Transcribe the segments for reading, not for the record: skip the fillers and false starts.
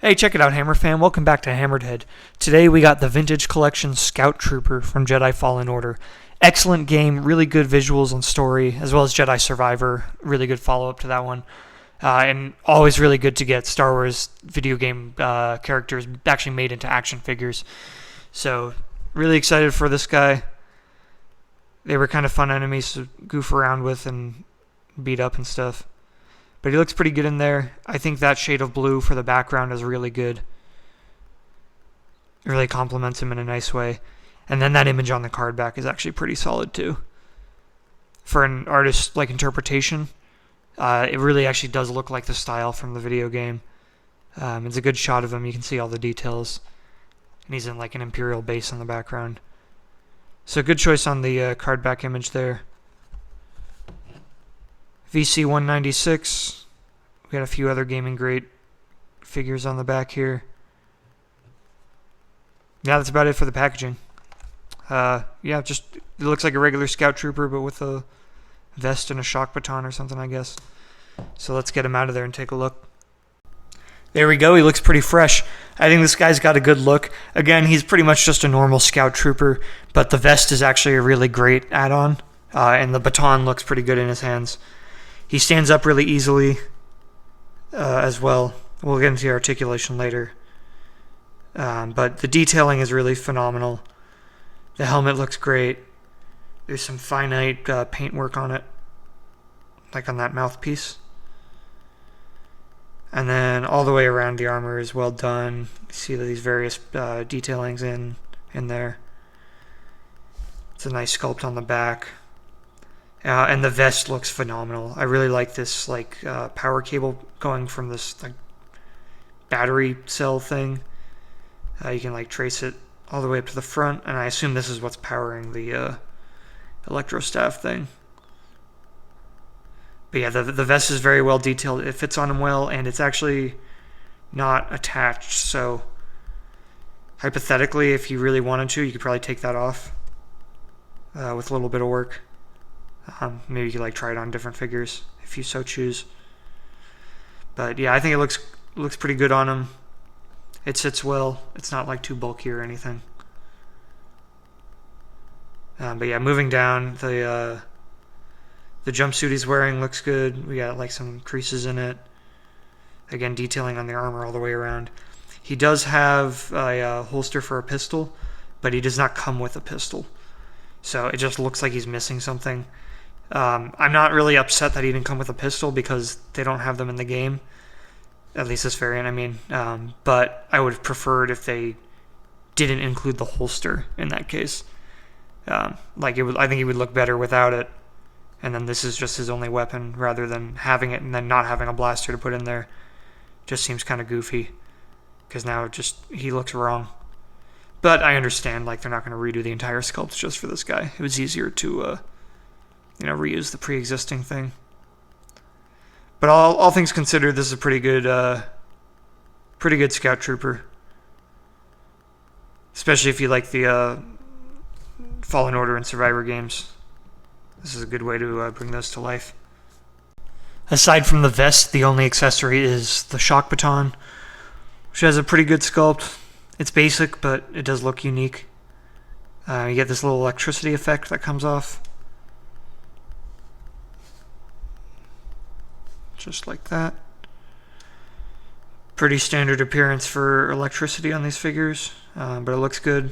Hey, check it out, Hammer fan. Welcome back to HammeredHead. Today we got the Vintage Collection Scout Trooper from Jedi Fallen Order. Excellent game, really good visuals and story, as well as Jedi Survivor. Really good follow-up to that one. And always really good to get Star Wars video game characters actually made into action figures. So, really excited for this guy. They were kind of fun enemies to goof around with and beat up and stuff. But he looks pretty good in there. I think that shade of blue for the background is really good. It really complements him in a nice way. And then that image on the card back is actually pretty solid too. For an artist-like interpretation, it really actually does look like the style from the video game. It's a good shot of him. You can see all the details. And he's in like an Imperial base in the background. So good choice on the card back image there. VC196. We got a few other gaming grade figures on the back here. Yeah, that's about it for the packaging. Yeah, just it looks like a regular Scout Trooper, but with a vest and a shock baton or something, I guess. So let's get him out of there and take a look. There we go. He looks pretty fresh. I think this guy's got a good look. Again, he's pretty much just a normal Scout Trooper, but the vest is actually a really great add-on, and the baton looks pretty good in his hands. He stands up really easily as well. We'll get into the articulation later. But the detailing is really phenomenal. The helmet looks great. There's some finite paint work on it, like on that mouthpiece. And then all the way around the armor is well done. You see these various detailings in there. It's a nice sculpt on the back. And the vest looks phenomenal. I really like this power cable going from this battery cell thing. You can trace it all the way up to the front, and I assume this is what's powering the electrostaff thing. But yeah, the vest is very well detailed. It fits on him well, and it's actually not attached. So hypothetically, if you really wanted to, you could probably take that off with a little bit of work. Maybe you could try it on different figures if you so choose. But yeah, I think it looks pretty good on him. It sits well. It's not too bulky or anything. But yeah, moving down, the jumpsuit he's wearing looks good. We got some creases in it. Again, detailing on the armor all the way around. He does have a holster for a pistol, but he does not come with a pistol. So it just looks like he's missing something. I'm not really upset that he didn't come with a pistol because they don't have them in the game. At least this variant, I mean. But I would have preferred if they didn't include the holster in that case. I think he would look better without it. And then this is just his only weapon rather than having it and then not having a blaster to put in there. Just seems kind of goofy. Because now he looks wrong. But I understand, they're not going to redo the entire sculpt just for this guy. It was easier to, reuse the pre-existing thing. But all things considered, this is a pretty good Scout Trooper. Especially if you like the Fallen Order and Survivor games. This is a good way to bring those to life. Aside from the vest, the only accessory is the shock baton, which has a pretty good sculpt. It's basic, but it does look unique. You get this little electricity effect that comes off. Just like that. Pretty standard appearance for electricity on these figures, but it looks good.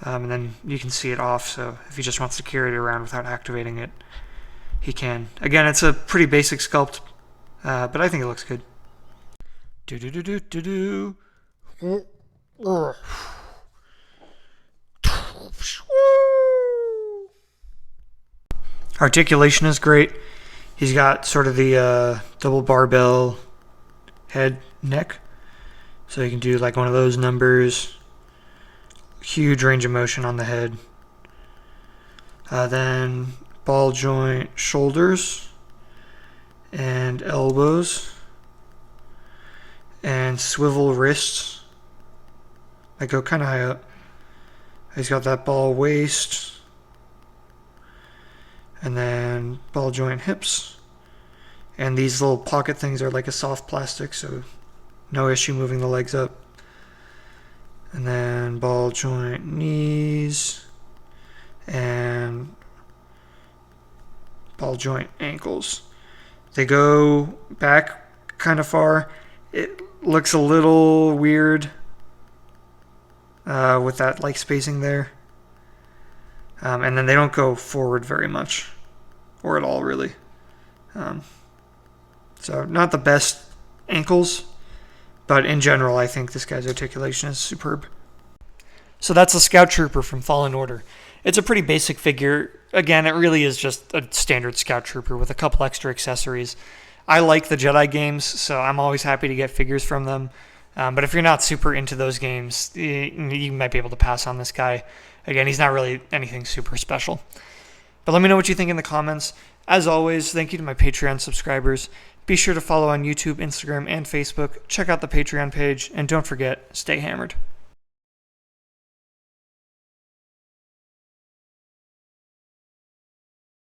And then you can see it off, so if he just wants to carry it around without activating it, he can. Again, it's a pretty basic sculpt, but I think it looks good. Do-do-do-do-do-do. Articulation is great. He's got sort of the double barbell head neck, so you can do one of those numbers. Huge range of motion on the head. Then ball joint shoulders and elbows and swivel wrists. I go kind of high up. He's got that ball waist and then ball joint hips. And these little pocket things are like a soft plastic, so No issue moving the legs up. And then ball joint knees and ball joint ankles. They go back kind of far. It looks a little weird with that like spacing there. And then they don't go forward very much, or at all really. So not the best ankles, but in general I think this guy's articulation is superb. So that's a Scout Trooper from Fallen Order. It's a pretty basic figure. Again, it really is just a standard Scout Trooper with a couple extra accessories. I like the Jedi games, so I'm always happy to get figures from them. But if you're not super into those games, you might be able to pass on this guy. Again, he's not really anything super special. But let me know what you think in the comments. As always, thank you to my Patreon subscribers. Be sure to follow on YouTube, Instagram, and Facebook. Check out the Patreon page, and don't forget, stay hammered.